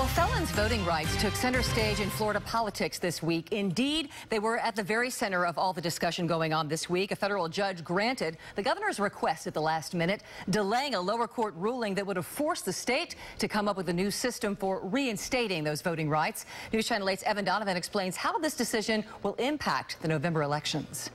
Well, felons' voting rights took center stage in Florida politics this week. Indeed, they were at the very center of all the discussion going on this week. A federal judge granted the governor's request at the last minute, delaying a lower court ruling that would have forced the state to come up with a new system for reinstating those voting rights. News Channel 8's Evan Donovan explains how this decision will impact the November elections.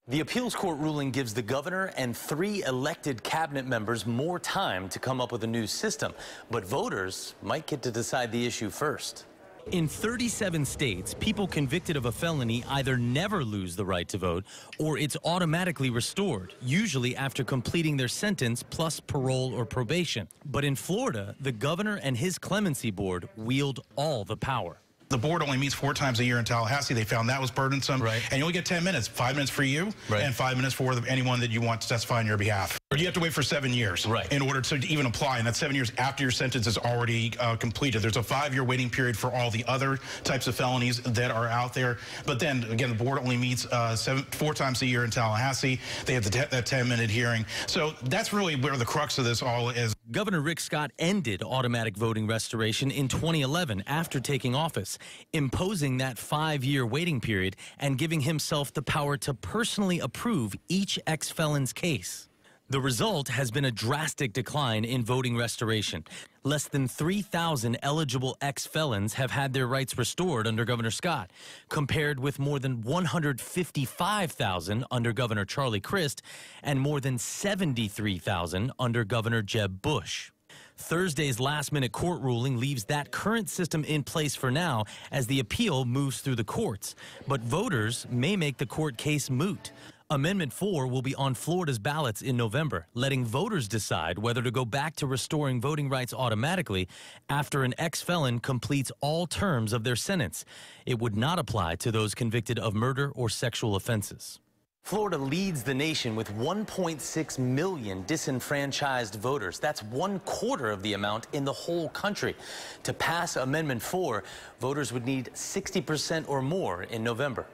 The appeals court ruling gives the governor and 3 elected cabinet members more time to come up with a new system, but voters might get to decide the issue first. In 37 states, people convicted of a felony either never lose the right to vote or it's automatically restored, usually after completing their sentence plus parole or probation. But in Florida, the governor and his clemency board wield all the power. The board only meets 4 times a year in Tallahassee. They found that was burdensome. Right. And you only get 10 minutes, 5 minutes for you, right, and 5 minutes for anyone that you want to testify on your behalf. Or you have to wait for 7 years, right, in order to even apply, and that's 7 years after your sentence is already completed. There's a 5-year waiting period for all the other types of felonies that are out there. But then, again, the board only meets 4 times a year in Tallahassee. They have that 10-minute hearing. So that's really where the crux of this all is. Governor Rick Scott ended automatic voting restoration in 2011 after taking office, imposing that 5-year waiting period and giving himself the power to personally approve each ex-felon's case. The result has been a drastic decline in voting restoration. Less than 3,000 eligible ex-felons have had their rights restored under Governor Scott, compared with more than 155,000 under Governor Charlie Crist and more than 73,000 under Governor Jeb Bush. Thursday's last-minute court ruling leaves that current system in place for now as the appeal moves through the courts. But voters may make the court case moot. Amendment 4 will be on Florida's ballots in November, letting voters decide whether to go back to restoring voting rights automatically after an ex-felon completes all terms of their sentence. It would not apply to those convicted of murder or sexual offenses. Florida leads the nation with 1.6 million disenfranchised voters. That's 1/4 of the amount in the whole country. To pass Amendment 4, voters would need 60% or more in November.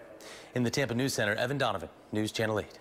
In the Tampa News Center, Evan Donovan, News Channel 8.